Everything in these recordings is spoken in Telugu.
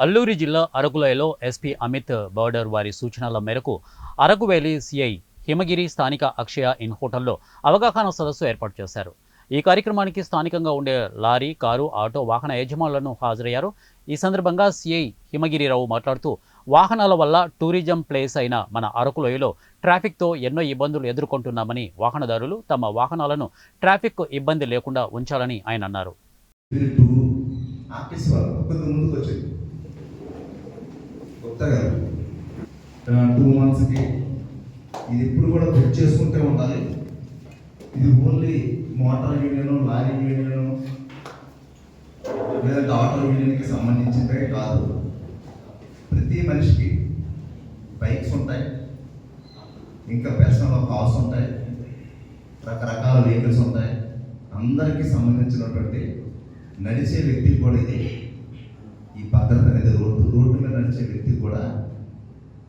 అల్లూరి జిల్లా అరకులోయలో ఎస్పీ అమిత్ బర్డర్ వారి సూచనల మేరకు అరకు వ్యాలీ సిఐ హిమగిరి స్థానిక అక్షయ ఇన్ హోటల్లో అవగాహన సదస్సు ఏర్పాటు చేశారు. ఈ కార్యక్రమానికి స్థానికంగా ఉండే లారీ, కారు, ఆటో వాహన యజమానులను హాజరయ్యారు. ఈ సందర్భంగా సిఐ హిమగిరిరావు మాట్లాడుతూ, వాహనాల వల్ల టూరిజం ప్లేస్ అయిన మన అరకులోయలో ట్రాఫిక్తో ఎన్నో ఇబ్బందులు ఎదుర్కొంటున్నామని, వాహనదారులు తమ వాహనాలను ట్రాఫిక్ ఇబ్బంది లేకుండా ఉంచాలని ఆయన అన్నారు. కొత్తగా 2 monthsకి ఇది ఎప్పుడు కూడా బుక్ చేసుకుంటే ఉండాలి. ఇది only motor union, lorry union లేదా ఆటో యూనియన్కి సంబంధించిందే కాదు. ప్రతి మనిషికి బైక్స్ ఉంటాయి, ఇంకా పర్సనల్ కార్స్ ఉంటాయి, రకరకాల వెహికల్స్ ఉంటాయి. అందరికీ సంబంధించినటువంటి నడిచే వ్యక్తికి కూడా ఇది ఈ భద్రత అనేది రోడ్డు మీద నడిచే వ్యక్తికి కూడా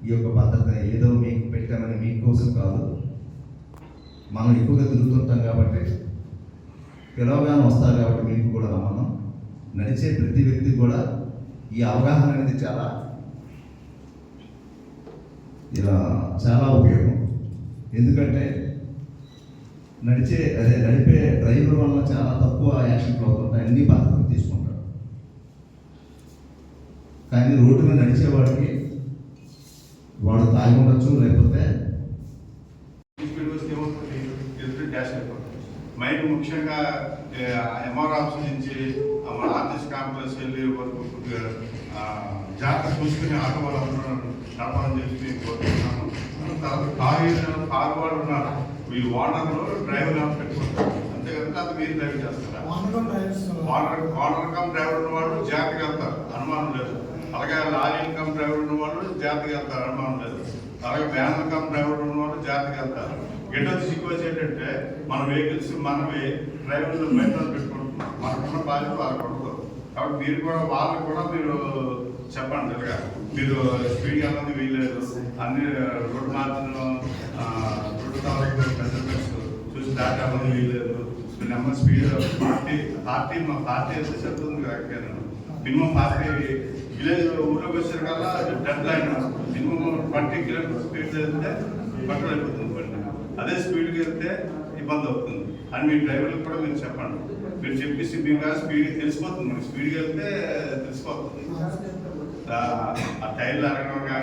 ఈ యొక్క భద్రత ఏదో మీకు పెట్టామని మీకోసం కాదు. మనం ఎక్కువగా తిరుగుతుంటాం కాబట్టి, పిలవగానే వస్తారు కాబట్టి మీకు కూడా రమ్మను. నడిచే ప్రతి వ్యక్తికి కూడా ఈ అవగాహన అనేది చాలా ఉపయోగం. ఎందుకంటే నడిపే డ్రైవర్ వల్ల చాలా తక్కువ యాక్సిడెంట్లు అవుతుంటాయి, అన్ని భద్రతలు తీసుకుంటారు. కానీ రోడ్డు మీద నడిచేవాడికి వాడు తాగి ఉండొచ్చు, లేకపోతే మైండ్ ముఖ్యంగా ఎంఆర్ ఆఫీస్ నుంచి మన ఆర్టీసీ కాంప్లెక్స్ వెళ్ళి వరకు జాగ్రత్త చూసుకుని ఆటో వాళ్ళు నడపాలని చెప్పి కోరుకుంటున్నాను. తర్వాత కారు వాడు ఉన్నారు, వీళ్ళు ఓనర్లు డ్రైవర్ పెట్టుకుంటారు, అంతేకాదు అది మీరు డ్రైవ్ చేస్తారా? ఓనర్ కమ్ డ్రైవర్ ఉన్నవాడు జాగ్రత్తగా వెళ్తారు, అనుమానం లేదు. అలాగే లారీ ఇన్కమ్ డ్రైవర్ ఉన్నవాళ్ళు జాగ్రత్తగా వెళ్తారు, అనుమానం లేదు. అలాగే వ్యాన్ ఇన్కమ్ డ్రైవర్ ఉన్నవాళ్ళు జాగ్రత్తగా వెళ్తారు. ఎటొచ్చి సిక్కువచ్చి ఏంటంటే మన వెహికల్స్ మనమే డ్రైవర్లు బయట పెట్టుకుంటున్నాం, మనకున్న బాధ్యత వాళ్ళకు ఉండదు. కాబట్టి మీరు కూడా వాళ్ళకు కూడా మీరు చెప్పండి, ఇలాగా మీరు స్పీడ్గా వెళ్ళదు వీల్లేదు, అన్ని రోడ్డు మార్జిన్ రోడ్డు మెజర్మెంట్స్ చూసి దాటి అవ్వదు వీల్లేదు. నెంబర్ స్పీడ్ 40 అయితే చెప్తుంది కరెక్ట్గా. మినిమం 40 విలేజ్ ఊళ్ళోకి వచ్చారు కల్లా dead line minimum 20 kilometre speed వెళ్తే కంట్రోల్ అయిపోతుంది బండి. అదే స్పీడ్కి వెళ్తే ఇబ్బంది అవుతుంది అని మీ డ్రైవర్లకు కూడా మీరు చెప్పండి. మీరు చెప్పేసి మీకు స్పీడ్ తెలిసిపోతుంది, మనకి స్పీడ్కి వెళ్తే తెలిసిపోతుంది. ఆ టైర్లు అరగడం కానీ